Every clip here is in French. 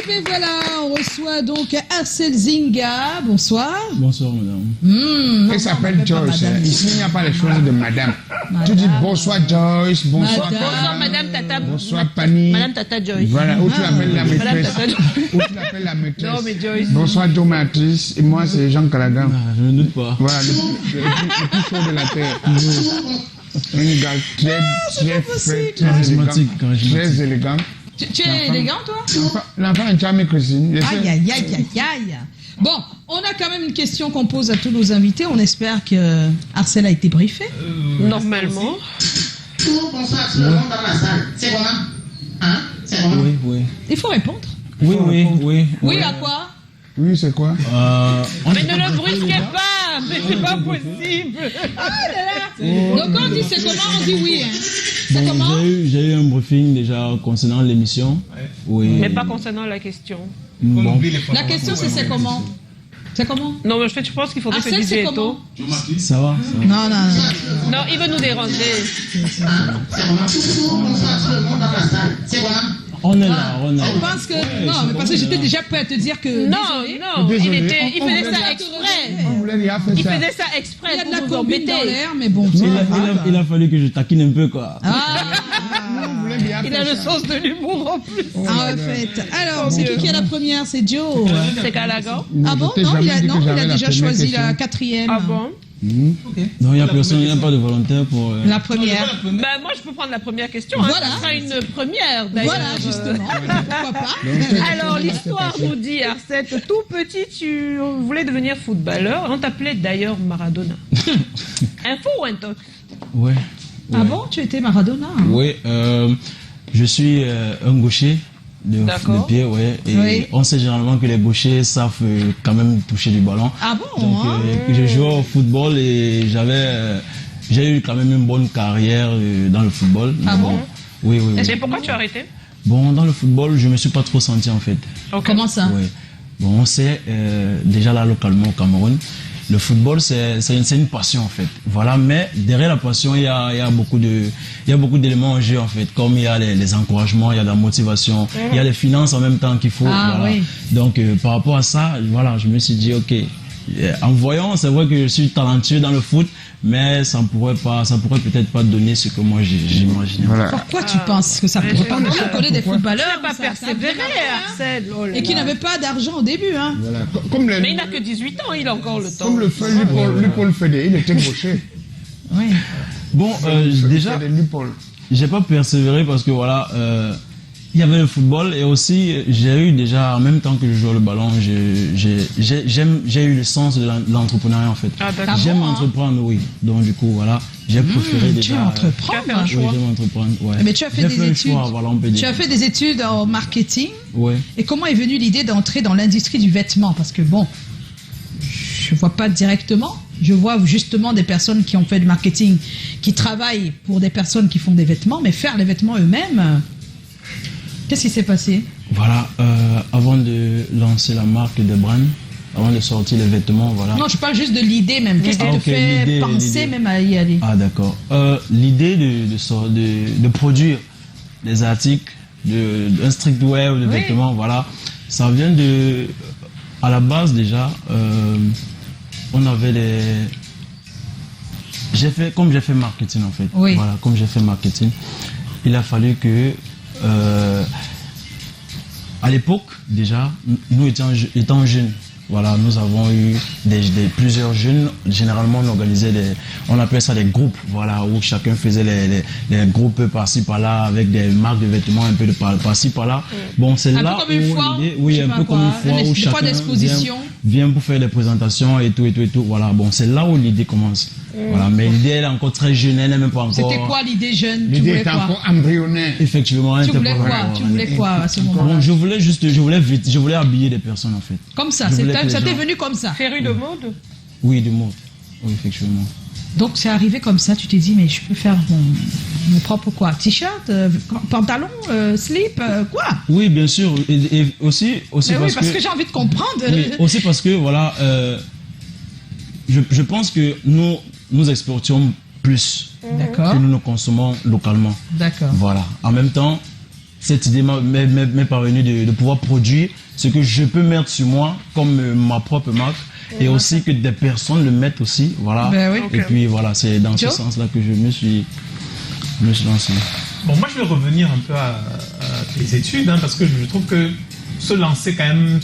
ben voilà, on reçoit donc Arcel Zinga. Bonsoir. Bonsoir, madame. Elle s'appelle Joyce. Ici, il n'y a pas les choses de madame. Tu dis bonsoir Joyce, bonsoir Madame. Bonsoir Madame Tata. bonsoir Pani. Madame Tata Joyce. Voilà, où tu l'appelles la Madame maîtresse. Tata Où tu l'appelles la maîtresse. Non, mais Joyce. Bonsoir Domatrice. Et moi, c'est Jean Calagan. Ah, je ne doute pas. Voilà, le plus chaud de la terre. Un gars très frais, très Charismatique, élégant. Très élégant. Tu es élégant, toi? L'enfant est charmé, Christine. Aïe, aïe, aïe, aïe, aïe. Bon, on a quand même une question qu'on pose à tous nos invités. On espère que Arcel a été briefé. Normalement. Bonsoir, tout le monde dans la salle. C'est comment? Hein? C'est comment? Oui, oui. Il faut répondre. Oui. Oui, à quoi? Oui, c'est quoi? Mais ne le brusquez pas. Mais c'est pas possible. Donc quand on dit c'est comment, on dit oui. Hein. C'est Bon, comment? j'ai eu un briefing déjà concernant l'émission. Oui. Mais pas concernant la question. Bon. La question c'est comment? C'est comment? Non, mais je pense qu'il faudrait que Arcel, DJ c'est est comment? tôt. Ça va. Non, non, non. Non, il veut nous déranger. C'est comment? Bonsoir, tout le monde dans la salle. C'est comment? On est là, on est là. Je pense que... Non, mais parce que j'étais déjà prêt à te dire que... Non, désolé. non, Désolé. il faisait ça exprès. On voulait lui faire Il ça. faisait ça Il exprès y a de la pour nous combine embêter. dans l'air, mais bon. Il a fallu que je taquine un peu, quoi. Ah, On voulait lui Il a le sens de l'humour en plus. en fait. Alors, c'est qui est la première? C'est Joe. C'est Calagan. Ah bon? Je t'ai Non, jamais dit que il j'avais a la déjà première choisi question. la quatrième. Ah bon? Non, il n'y a personne, il n'y a pas de volontaire pour. La première. Ben moi je peux prendre la première question. Hein. Voilà. Ça sera une première d'ailleurs. Voilà, justement. Pourquoi pas? Alors l'histoire nous dit, Arcel, que tout petit tu voulais devenir footballeur. On t'appelait d'ailleurs Maradona. Info ou intox? Ouais. Ah bon? Tu étais Maradona? Hein? Oui, je suis un gaucher de pied, ouais. Et Oui. on sait généralement que les gauchers savent quand même toucher du ballon. Ah bon? Donc, Hein? je jouais au football et j'ai eu quand même une bonne carrière dans le football. Ah bon? Oui, oui, oui. Mais pourquoi tu as arrêté? Bon, dans le football, je me suis pas trop senti en fait. Comment ça? Oui. Bon, on sait déjà là localement au Cameroun, le football c'est une passion en fait. Voilà, mais derrière la passion il y a beaucoup d'éléments en jeu en fait, comme il y a les encouragements, il y a la motivation, il y a les finances en même temps qu'il faut. Ah, voilà. oui. Donc par rapport à ça, voilà, je me suis dit ok. En voyant, c'est vrai que je suis talentueux dans le foot, mais ça pourrait peut-être pas donner ce que moi j'imaginais. Voilà. Pourquoi tu penses que ça pourrait pas? Moi, je connais des footballeurs Pas ça a persévérer, bien marché, hein. Arcel. Oh là Et qui là. n'avaient pas d'argent au début. Hein. Voilà. Comme Mais il n'a que 18 ans, il a encore le temps. Comme le fait Lupol Fédé, il était gaucher. Oui. Bon, déjà, Fédé Lupol. j'ai pas persévéré parce que voilà, il y avait le football et aussi j'ai eu déjà en même temps que je jouais le ballon, j'ai eu le sens de l'entrepreneuriat en fait. Ah, d'accord. J'aime bon, hein? entreprendre, oui. Donc du coup voilà, j'ai préféré Tu déjà. veux entreprendre? Tu as fait un Oui, choix. j'aime entreprendre. Ouais. Mais tu as fait J'ai des le études. choix, voilà, on peut dire. Tu as fait des études en marketing. Ouais. Et comment est venue l'idée d'entrer dans l'industrie du vêtement? Parce que bon, je vois pas directement. Je vois justement des personnes qui ont fait du marketing, qui travaillent pour des personnes qui font des vêtements, mais faire les vêtements eux-mêmes, qu'est-ce qui s'est passé? Voilà, avant de lancer la marque de Brand, avant de sortir les vêtements, voilà. Non, je parle juste de l'idée même. Qu'est-ce qui Ah, te ok, fait l'idée, penser l'idée. même à y aller? Ah d'accord. L'idée de produire des articles, un streetwear, de vêtements, voilà, ça vient de... À la base déjà, on avait les... Comme j'ai fait marketing en fait. Oui. Voilà, comme j'ai fait marketing, il a fallu que... à l'époque déjà, nous étant jeunes, voilà, nous avons eu plusieurs jeunes. Généralement, on appelait ça des groupes, voilà, où chacun faisait les groupes par-ci par-là avec des marques de vêtements un peu de par-ci par-là. Bon, c'est Un peu là comme une où foire, l'idée- je oui, sais un pas peu quoi, comme une foire des où fois chacun d'exposition. vient pour faire des présentations et tout. Voilà, bon, c'est là où l'idée commence. Voilà, mais l'idée elle est encore très jeune, elle n'est même pas encore. C'était quoi l'idée jeune? Tu L'idée voulais était quoi? encore embryonnaire. Effectivement, Tu elle voulais était pas quoi? encore- Tu voulais quoi à ce moment-là? Bon, je voulais habiller des personnes en fait. Comme ça, Je voulais que les ça t'est gens- venu comme ça. Féru de mode? Oui, du mode. Oui, effectivement. Donc c'est arrivé comme ça, tu t'es dit mais je peux faire mon propre quoi? T-shirt, pantalon, slip, quoi? Oui, bien sûr. Et aussi Mais oui, parce que que j'ai envie de comprendre. oui, aussi parce que voilà, je pense que nous exportions plus D'accord, que nous consommons localement. d'accord. Voilà. En même temps, cette idée m'est parvenue de pouvoir produire ce que je peux mettre sur moi comme ma propre marque et aussi que des personnes le mettent aussi, voilà. Ben oui. Et puis voilà, c'est dans ce Joe? sens-là que je me suis lancé. Bon, moi, je vais revenir un peu à tes études, parce que je trouve que se lancer quand même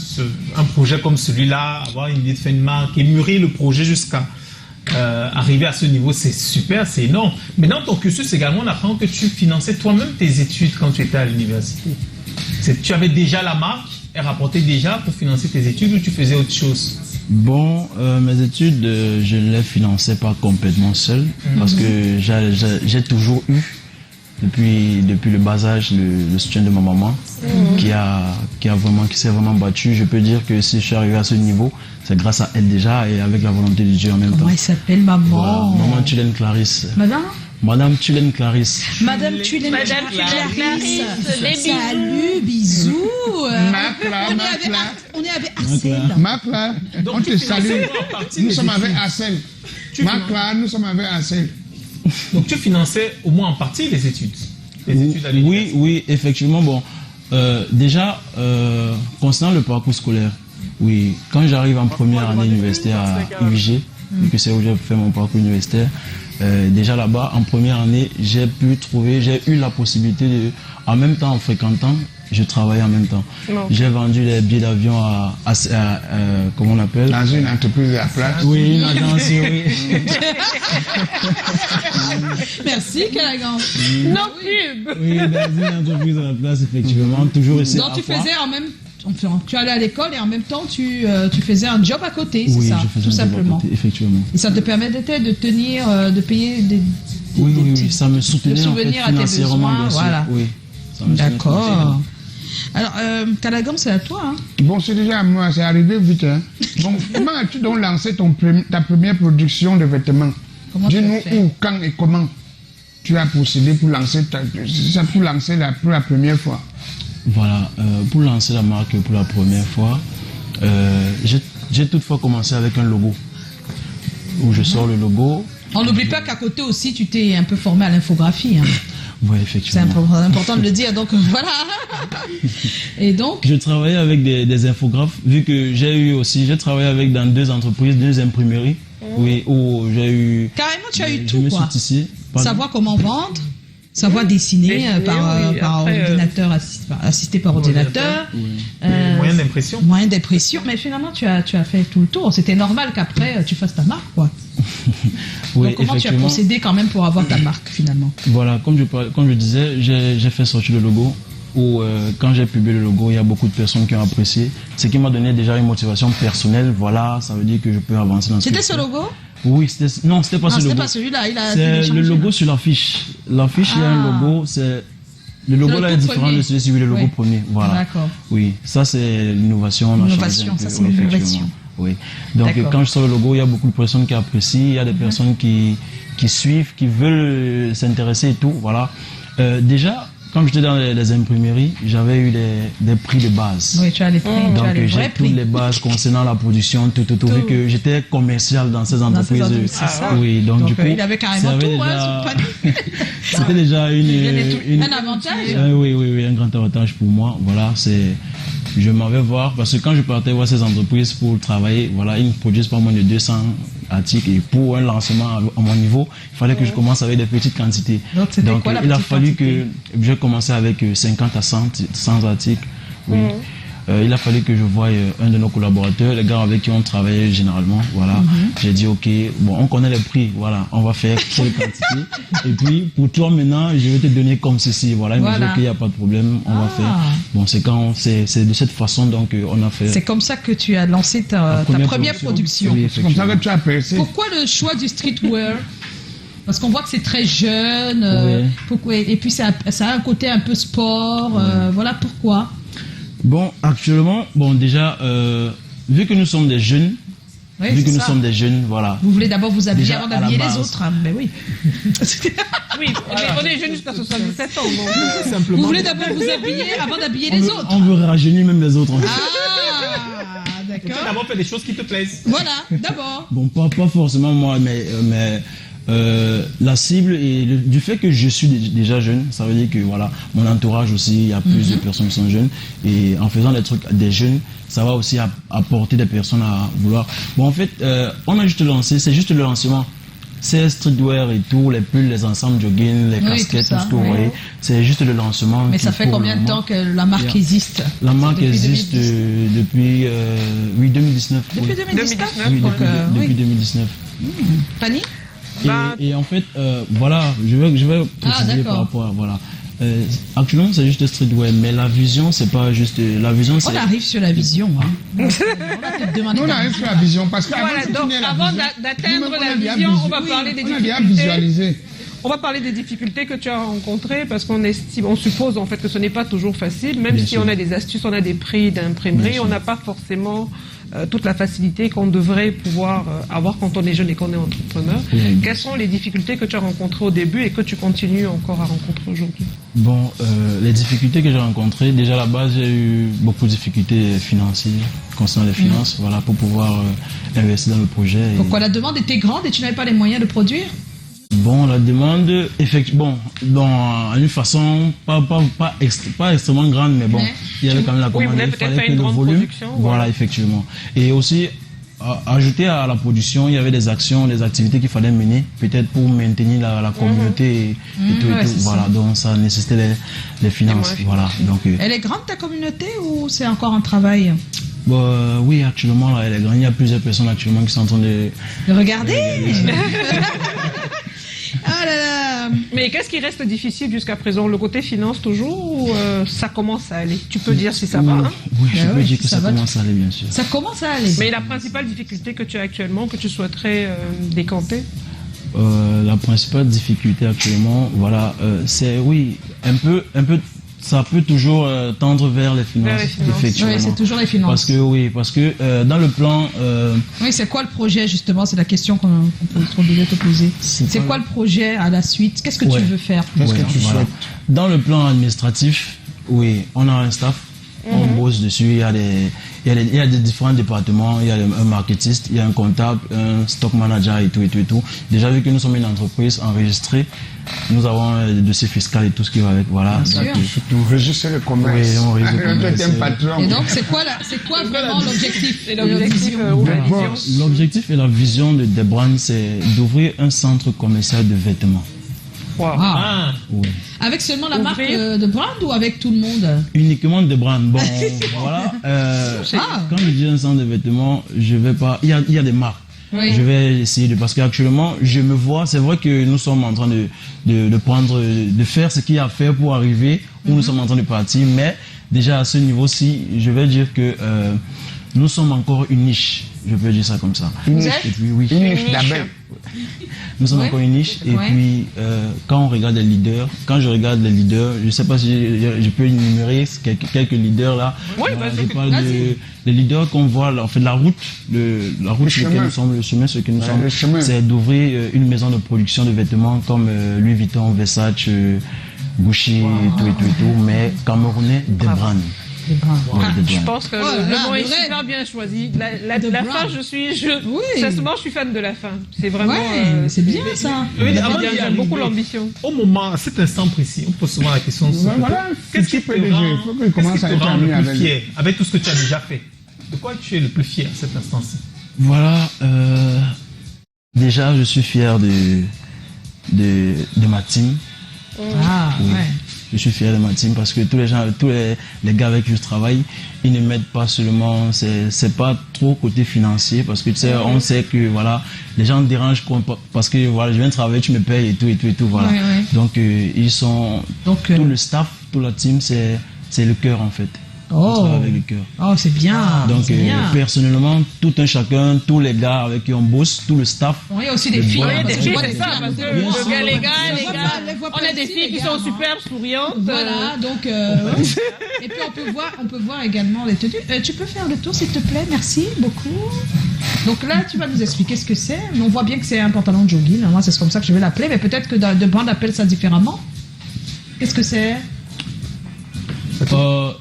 un projet comme celui-là, avoir une idée de faire une marque et mûrir le projet jusqu'à arriver à ce niveau, c'est super, c'est énorme. Mais dans ton cursus également, on apprend que tu finançais toi-même tes études quand tu étais à l'université. Tu avais déjà la marque, elle rapportait déjà pour financer tes études ou tu faisais autre chose? Bon, mes études, je ne les finançais pas complètement seul parce que j'ai toujours eu, depuis le bas âge, le soutien de ma maman qui s'est vraiment battue. Je peux dire que si je suis arrivé à ce niveau, c'est grâce à elle déjà et avec la volonté de Dieu en même temps. Comment elle s'appelle, maman? Voilà, maman Tulène Clarisse. Madame Tulène Clarisse. Madame Tulène Madame Clarisse. des Salut, bisous. Macla. On est avec Arcel. Macla, Donc, on tu te finançais salue. en partie Nous les sommes avec études. Arcel. Tu Macla, nous sommes avec Arcel. Donc tu finançais au moins en partie les études. Les études à l'université. Oui, effectivement. Bon, déjà, concernant le parcours scolaire, oui, quand j'arrive en première année universitaire à UG, vu que c'est où j'ai fait mon parcours universitaire, déjà là-bas, en première année, j'ai eu la possibilité de, en même temps en fréquentant, je travaillais en même temps. J'ai vendu les billets d'avion à comment on appelle? Dans une entreprise à place. Oui, une agence, oui. Merci, Calagan. Non pub. Oui, dans une entreprise à la place, effectivement, toujours essayé. Donc, tu faisais en même temps, tu allais à l'école et en même temps, tu faisais un job à côté, c'est Oui, ça, je faisais tout un job à simplement. côté, effectivement. Et ça te permettait de tenir, de payer des Oui, petits- ça me soutenait de en fait, subvenir à tes financièrement, besoins, bien sûr. voilà. Oui, ça me soutenait D'accord. financièrement. Alors, Calagan, c'est à toi. Hein. Bon, c'est déjà à moi, c'est arrivé vite. Hein. Bon, comment as-tu donc lancé ta première production de vêtements? Comment tu as Dis-nous fait? où, quand et comment tu as procédé pour lancer pour la première fois. Voilà, pour lancer la marque pour la première fois, j'ai toutefois commencé avec un logo. Où je sors le logo. On n'oublie pas qu'à côté aussi, tu t'es un peu formé à l'infographie. Hein. Oui, C'est effectivement. important de le dire, donc voilà. Et donc, Je travaillais avec des infographes, vu que j'ai travaillé avec dans deux entreprises, deux imprimeries, oui, où j'ai eu... carrément, tu as eu je tout, me suis quoi. tissé. Pardon. Savoir comment vendre, savoir dessiner Dessiner, oui. par Après, ordinateur, assisté par ordinateur. Les moyens d'impression. Moyen d'impression. Mais finalement, tu as fait tout le tour. C'était normal qu'après, tu fasses ta marque, quoi. Oui, Donc, comment tu as effectivement. procédé quand même pour avoir ta marque, finalement? Voilà, comme je disais, j'ai fait sortir le logo où quand j'ai publié le logo, il y a beaucoup de personnes qui ont apprécié, ce qui m'a donné déjà une motivation personnelle. Voilà, ça veut dire que je peux avancer dans ce C'était que je ce fais. logo? Oui, c'était pas Non, ce c'était logo. pas celui-là. Il a C'est téléchargé, le logo là. sur l'affiche. L'affiche, il y a un Ah. logo, le logo le là tout est différent premier. de celui le logo Oui. premier. Voilà. D'accord. Oui, ça c'est l'innovation. on a changé L'innovation, un ça, peu, c'est oui, l'innovation. effectivement. Oui. Donc D'accord. quand je sors le logo, il y a beaucoup de personnes qui apprécient, il y a des personnes qui suivent, qui veulent s'intéresser et tout. Voilà. Déjà, quand j'étais dans les imprimeries, j'avais eu des prix de base. Oui, tu as les prix, tu Donc as les j'ai vrais toutes prix. les bases concernant la production, tout, vu que j'étais commercial dans ces entreprises. C'est ça. Oui, donc du coup, il avait carrément ça tout, avait hein, déjà- sur le panier. c'était déjà Un avantage. oui, un grand avantage pour moi. Voilà, je m'en vais voir parce que quand je partais voir ces entreprises pour travailler, voilà, ils ne produisent pas moins de 200 articles et pour un lancement à mon niveau, il fallait que je commence avec des petites quantités. Donc, c'était quoi, la il a petite fallu quantité? que je commence avec 50 à 100 articles. Oui. Il a fallu que je voie un de nos collaborateurs, les gars avec qui on travaillait généralement. Voilà. J'ai dit, OK, bon, on connaît les prix. Voilà, on va faire quelle quantité. Et puis, pour toi maintenant, je vais te donner comme ceci. Voilà, il m'a dit, Voilà. OK, il n'y a pas de problème, on va faire. Bon, c'est de cette façon donc on a fait. C'est comme ça que tu as lancé ta première production. Oui, C'est comme ça que tu as percé. Pourquoi le choix du streetwear? Parce qu'on voit que c'est très jeune. Oui. Pourquoi? Et puis ça a un côté un peu sport. Voilà pourquoi. Bon, actuellement, bon, déjà, vu que nous sommes des jeunes, Oui, vu c'est que nous ça. sommes des jeunes, voilà. Vous voulez d'abord vous habiller Déjà, avant à la d'habiller les base. autres. Hein. Mais oui. Oui, mais on est jeune jusqu'à 77 ans. Donc, Vous Simplement. voulez d'abord vous habiller avant d'habiller les autres. On veut rajeunir même les autres. Ah, Tu as d'accord. d'abord fait des choses qui te plaisent. Voilà, d'abord. Bon, pas forcément moi, mais la cible et du fait que je suis déjà jeune, ça veut dire que voilà, mon entourage aussi, il y a plus de personnes qui sont jeunes et en faisant des trucs des jeunes, ça va aussi apporter des personnes à vouloir. Bon, en fait, on a juste lancé, c'est juste le lancement. C'est streetwear et tout, les pulls, les ensembles jogging, les casquettes, tout ce que vous voyez. C'est juste le lancement. Mais ça fait combien de temps que la marque existe? La marque existe depuis 2019. Depuis 2019. Oui, Donc, depuis 2019. Fanny? Et en fait, voilà, je vais préciser par rapport à voilà. Actuellement, c'est juste streetwear, mais la vision, c'est pas juste la vision. On arrive sur la vision. Hein. On va te demander. On arrive sur la vision parce que Voilà, donc avant d'atteindre la vision, on va parler des difficultés. Visualiser. On va parler des difficultés que tu as rencontrées parce qu'on estime, on suppose en fait que ce n'est pas toujours facile, même Bien si sûr. on a des astuces, on a des prix d'imprimerie, on n'a pas forcément toute la facilité qu'on devrait pouvoir avoir quand on est jeune et qu'on est entrepreneur. Oui. Quelles sont les difficultés que tu as rencontrées au début et que tu continues encore à rencontrer aujourd'hui? Bon, les difficultés que j'ai rencontrées, déjà à la base, j'ai eu beaucoup de difficultés financières, concernant les finances, voilà, pour pouvoir investir dans le projet. Pourquoi la demande était grande et tu n'avais pas les moyens de produire? Bon, la demande, effectivement, dans une façon pas extrêmement grande, mais bon, Ouais. il y avait quand même la Oui, commande, vous n'avez il peut-être fallait pas que une le grande volume, production, voilà, voilà. effectivement. Et aussi, ajouter à la production, il y avait des actions, des activités qu'il fallait mener, peut-être pour maintenir la communauté et tout, ouais, c'est voilà, ça. donc ça nécessitait les finances, moyens voilà, donc... Elle est grande ta communauté ou c'est encore un travail? Oui, actuellement, là, elle est grande. Il y a plusieurs personnes actuellement qui sont en train de... Regardez. Ah là là. Mais qu'est-ce qui reste difficile jusqu'à présent? Le côté finance toujours ou ça commence à aller? Tu peux dire si ça va, hein? Oui, je Ah peux oui, dire que ça ça va. commence à aller, bien sûr. Ça commence à aller. Mais la principale difficulté que tu as actuellement, que tu souhaiterais décanter? La principale difficulté actuellement, voilà, c'est oui, un peu, ça peut toujours tendre vers les finances, Vers les finances. effectivement. Oui, c'est toujours les finances. Parce que dans le plan, Oui, c'est quoi le projet justement? C'est la question qu'on peut obligé de te poser. C'est quoi le projet à la suite? Qu'est-ce que Ouais. tu veux faire? Qu'est-ce ouais, que tu voilà. souhaites? Dans le plan administratif, oui, on a un staff, on bosse dessus, il y a des différents départements, il y a un marketiste, il y a un comptable, un stock manager et tout. Déjà, vu que nous sommes une entreprise enregistrée, nous avons des dossiers fiscaux et tout ce qui va avec, voilà. Bien sûr. Surtout registre le commerce. Oui, on registre le Toi, commerce. t'es un patron. Et donc, c'est quoi vraiment l'objectif? Et l'objectif ou la Bon, vision? L'objectif et la vision de Brand, c'est d'ouvrir un centre commercial de vêtements. Wow. Ah. Ah, Oui. Avec seulement la marque Ouvrir. de brand ou avec tout le monde? Uniquement de Brand. Bon, voilà. Ah. Quand je dis un centre de vêtements, je vais pas. Il y a des marques. Oui. Je vais essayer de. Parce qu'actuellement, je me vois. C'est vrai que nous sommes en train de prendre. De faire ce qu'il y a à faire pour arriver où nous sommes en train de partir. Mais déjà à ce niveau-ci, je vais dire que nous sommes encore une niche. Je peux dire ça comme ça. Vous êtes Et puis, oui. Une niche d'abeilles. Nous sommes Ouais. encore une niche. Et Ouais. puis, quand on regarde les leaders, quand je regarde les leaders, je sais pas si je peux énumérer quelques leaders là. Oui, Voilà, vas-y. je parle Vas-y. des leaders qu'on voit, là, en fait, la route sur laquelle chemin. nous sommes, le chemin sur lequel nous Ouais, sommes, le chemin. c'est d'ouvrir une maison de production de vêtements comme Louis Vuitton, Versace, Gucci et tout, mais camerounais, des brands. Des brands. Ouais, des Je brands. pense que Oh là le là, mot est le rêve. super bien choisi. La The fin, brand. Oui. sincèrement, je suis fan de la fin. C'est vraiment. Ouais, c'est bien ça. oui, J'aime avant bien, d'y j'aime beaucoup arriver, l'ambition. Au moment, à cet instant précis, on pose souvent la question. Voilà, Qu'est-ce qui futur te PDG, rend, il faut qu'il commence qu'est-ce à qui te être rend ami le plus avec lui. fier avec tout ce que tu as déjà fait? De quoi tu es le plus fier à cet instant-ci? Voilà, déjà je suis fier de ma team. Ah, Oui. ouais. Je suis fier de ma team parce que tous les gars avec qui je travaille, ils ne m'aident pas seulement, c'est pas trop côté financier parce que tu sais, on sait que voilà, les gens me dérangent parce que voilà, je viens travailler, tu me payes et tout, voilà. Ouais, ouais. Donc ils sont, Donc, tout le staff, toute la team, c'est le cœur en fait. On oh, travaille avec le cœur. oh, c'est bien. Donc c'est bien. personnellement, tout un chacun, tous les gars avec qui on bosse, tout le staff. Il y a aussi des Le filles. bois, hein, Oui, parce des que je filles, vois c'est des ça, filles parce à que côté de moi. les gars, On les voit on a pas des ici, filles qui les sont gars, super souriantes. Voilà, donc et puis on peut voir également les tenues. Tu peux faire le tour s'il te plaît, merci beaucoup. Donc là, tu vas nous expliquer ce que c'est. On voit bien que c'est un pantalon de jogging. Moi, c'est comme ça que je vais l'appeler, mais peut-être que de Brand appelle ça différemment. Qu'est-ce que c'est?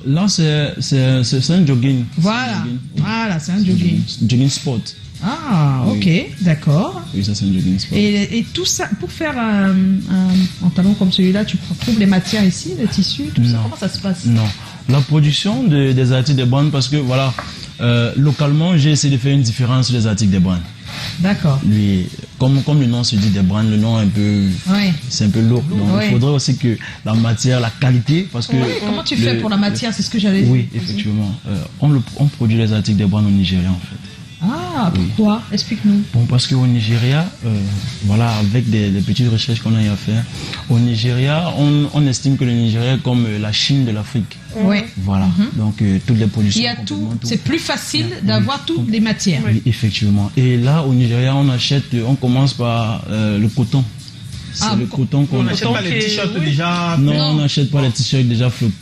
Là, c'est un jogging. Voilà, C'est un jogging. voilà, c'est un jogging. Jogging sport. Ah, ok, d'accord. Oui, ça c'est un jogging sport. Et tout ça, pour faire un pantalon comme celui-là, tu trouves les matières ici, le tissu, tout ça. Non. Comment ça se passe? Non. La production des articles des brands, parce que voilà, localement, j'ai essayé de faire une différence sur les articles des brands. D'accord. Lui, comme le nom se dit des brands, le nom est un peu, Oui. c'est un peu lourd. Donc Ouais. il faudrait aussi que la matière, la qualité, parce que. Oui, comment tu fais pour la matière? C'est ce que j'allais dire. Oui, effectivement. On produit les articles des brands au Nigeria en fait. Ah, pourquoi? Explique-nous. Bon, parce qu'au Nigeria, voilà, avec des petites recherches qu'on a eu à faire, au Nigeria, on estime que le Nigeria est comme la Chine de l'Afrique. Oui. Voilà, donc toutes les productions. Il y a tout. complètement C'est plus facile d'avoir toutes les matières. Oui, effectivement. Et là, au Nigeria, on commence par le coton. C'est Ah, le coton qu'on On n'achète achète. pas les t-shirts déjà. Non, Non. on n'achète pas les t-shirts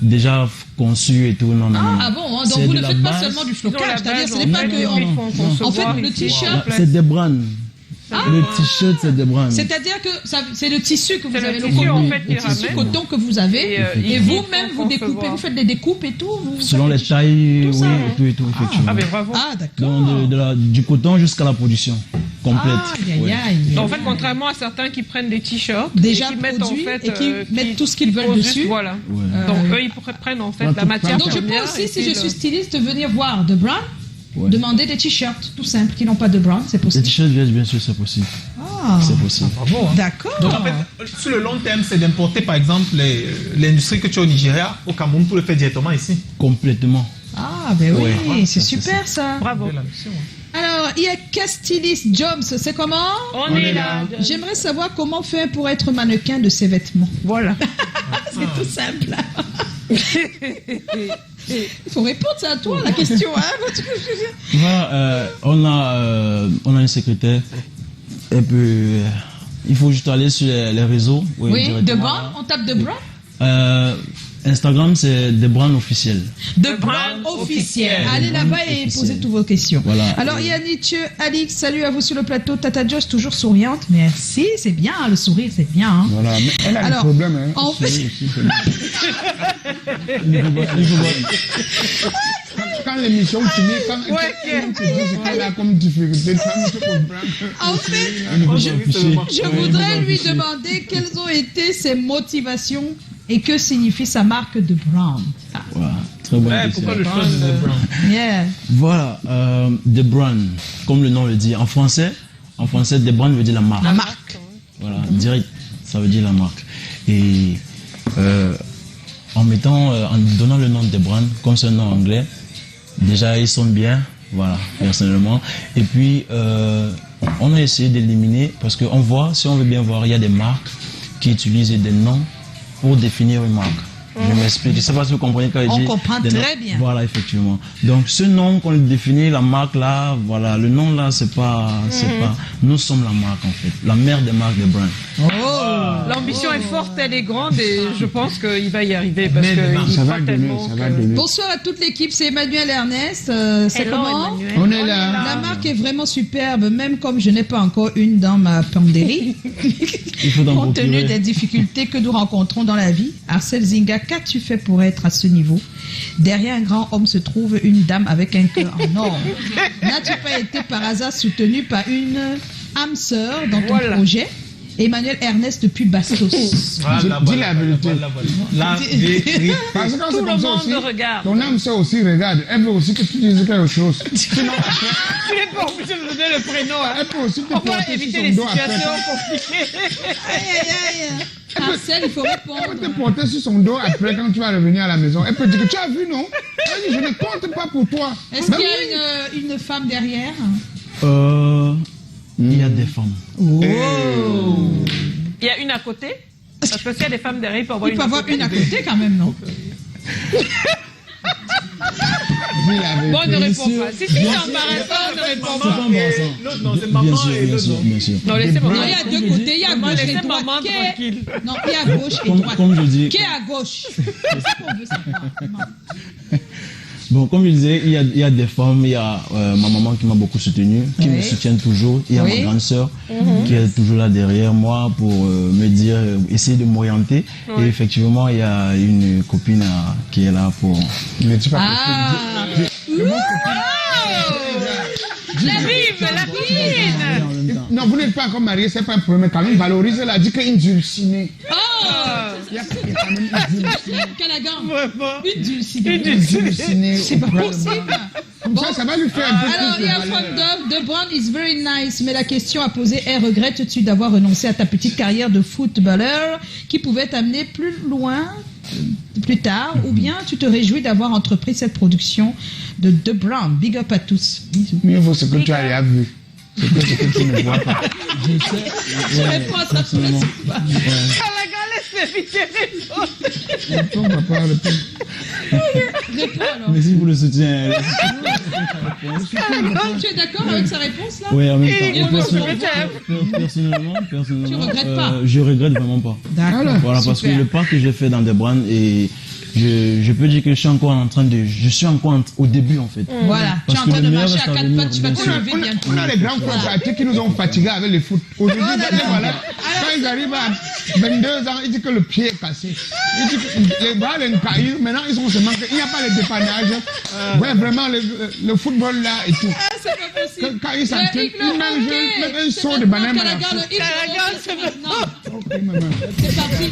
déjà conçus et tout. Non, non, non. Ah bon, hein, donc C'est vous de ne la faites pas base. seulement du Non, flocage, la c'est-à-dire base, ce n'est pas que... En fait, le t-shirt, C'est des brands. Le t-shirt, c'est des brands. c'est-à-dire que c'est le tissu que vous C'est avez, le tissu, coton, en fait, le qu'il tissu ramène. coton que vous avez, Et, et il vous-même faut vous découpez, concevoir. vous faites des découpes et tout. Selon les tailles, Tout oui, ça, hein. et tout, effectivement. Ah, ben bravo. Ah, d'accord. Donc, du coton jusqu'à la production complète. Aïe, aïe, Ouais. aïe. En fait, contrairement à certains qui prennent des t-shirts, Déjà et qui mettent en produits fait, et qui mettent tout ce qu'ils veulent posent juste, dessus. Voilà. Ouais. Donc eux, ils prennent en fait Ouais, la tout matière Donc je peux première. aussi, et si puis je le- suis styliste, venir voir de brand, Ouais. demander des t-shirts, tout simple, qui n'ont pas de brand, c'est Les possible. t-shirts vierges, bien sûr, c'est possible. Ah, C'est possible. Bravo. Hein. d'accord. Donc en fait, sur le long terme, c'est d'importer par exemple l'industrie que tu as au Nigeria, au Cameroun, pour le faire directement ici. Complètement. Ah, ben oui, Ouais. c'est Ça, c'est super ça. Bravo. Belle ambition, hein. Alors, il y a Castilis Jobs, c'est comment? On est là. J'aimerais savoir comment faire pour être mannequin de ses vêtements. Voilà. C'est tout simple. Il faut répondre, c'est à toi la question. Hein. Voilà, on a une secrétaire. Il faut juste aller sur les réseaux. Oui, de directement, brand, là. on tape de brand. Instagram, c'est des brands officiels. De brand officiel. Allez là-bas et posez toutes vos questions. Voilà. Alors, il y a Nietzsche, Alix, salut à vous sur le plateau. Tata Josh, toujours souriante. Merci, c'est bien, le sourire, c'est bien. Hein. Voilà, mais elle a Alors, des problèmes. Hein. en fait- Oui, aussi, quand l'émission finit, quand elle te dit ce qu'elle a comme difficulté, ça ne se comprend. En fait, je Oui, voudrais lui afficher. demander quelles ont été ses motivations et que signifie sa marque de brand. Ah, Voilà, très bonne Ouais, question. pourquoi le choix de The Brown? yeah. Voilà, The Brand, comme le nom le dit. En français, The Brand veut dire la marque. La marque. Voilà, direct, ça veut dire la marque. Et en donnant le nom de Brand, comme c'est un nom anglais, déjà ils sont bien, voilà, personnellement. Et puis, on a essayé d'éliminer, parce qu'on voit, si on veut bien voir, il y a des marques qui utilisent des noms pour définir une marque. Je m'explique, je ne sais pas si vous comprenez quand je On dis comprend des très noms. bien. Voilà, effectivement. Donc, ce nom qu'on définit, la marque là, voilà, le nom là, c'est pas, nous sommes la marque en fait, la mère des marques de brand. Oh. L'ambition est forte, elle est grande et je pense qu'il va y arriver parce Mais demain, qu'il Ça va croit donner, tellement ça va que- donner. Bonsoir à toute l'équipe, c'est Emmanuel Ernest. C'est Hello, comment? Emmanuel. On est là. La marque est vraiment superbe, même comme je n'ai pas encore une dans ma penderie. Il faut en Compte tenu procurer. des difficultés que nous rencontrons dans la vie, Arcel Zinga, qu'as-tu fait pour être à ce niveau? Derrière un grand homme se trouve une dame avec un cœur en or. N'as-tu pas été par hasard soutenu par une âme sœur dans ton Voilà. projet? Emmanuel Ernest depuis Bastos. Voilà, Dis la vérité. La vérité. Parce que quand Tout c'est le comme ça monde aussi, regarde. ton âme sœur aussi regarde. Elle veut aussi que tu dises quelque chose. Sinon, après, Tu n'es pas obligé de donner le prénom. Hein. elle peut aussi te On va porter sur éviter son les dos situations après. compliquées. Aïe, aïe, aïe. Arcel, il faut Elle peut répondre. te porter sur son dos après quand tu vas revenir à la maison. Elle peut dire que tu as vu, non? Elle dit, je ne compte pas pour toi. Est-ce Ben qu'il y oui. a une femme derrière? Il y a des femmes. Il y a une à côté. Parce que s'il y a des femmes derrière, il peut avoir Il une peut à avoir côté. une à côté quand même, non? Dis la vérité. Bon, ne réponds sûr. pas. Si c'est embarrassant, ne réponds C'est pas. pas embarrassant. L'autre, non, c'est Bien maman sûr, et bien l'autre, sûr, non. bien sûr. Non, laissez Non, maman. il y a deux côtés, il y a Maman, gauche et laissez droite. maman Qui est- tranquille. Non, il y a gauche et droite. Comme je dis, Qui est à gauche? C'est ça qu'on veut savoir. Non. bon, comme je disais, il y a des femmes, il y a ma maman qui m'a beaucoup soutenu, qui me Oui. soutient toujours. Il y a Oui. ma grande sœur qui est toujours là derrière moi pour me dire, essayer de m'orienter. Et effectivement, il y a une copine qui est là pour. Ne dis pas Ah! que La vive! mais la fine. Non, vous n'êtes pas encore marié, c'est pas un problème. Quand même, valorise-la, dit qu'une dulcinée. Oh Il y a quand même une dulcinée. Canagan. Une dulcinée. Une dulcinée. Dulcinée C'est pas auprès de possible. moi. Comme ça va lui faire un peu Alors, plus il y de a From valeur. Dove, The Brown is very nice, mais la question à poser est, regrettes-tu d'avoir renoncé à ta petite carrière de footballeur qui pouvait t'amener plus loin plus tard, ou bien tu te réjouis d'avoir entrepris cette production de The Brown? Big up à tous. Bisous. Mieux vaut ce que tu as vu. C'est que ce que tu ne vois pas. Je réponds à ça pour la suite. Canagan, laisse me vite répondre. Réponds, papa, réponds. Réponds alors. Merci pour le soutien. Tu es d'accord avec sa réponse là? Oui, en même temps. Et Et moi, personnellement, Tu regrettes pas? je regrette vraiment pas. D'accord. Voilà, parce que super. le pas que j'ai fait dans des brands et je peux dire que je suis encore au début en fait. Voilà, tu es Parce en que train le de meilleur marcher à reste à quatre venir, pattes, tu vas bien te sûr. lever bientôt. On a les grands frères arrêtés qui nous ont fatigués avec le foot. Aujourd'hui, voilà, quand ils arrivent à 22 ans, ils disent que le pied est cassé. Ils disent que les bras, les cailloux, maintenant ils sont seulement qu'il n'y a pas les dépannages. Ouais, vraiment, le football là et tout. Ah, c'est pas possible. Quand ils s'entraînent, Le ils Iglo, mangent ok. un saut de banane à la Canagan, fois. le Iglo, Canagan, c'est maintenant. Ok, maman. C'est parti.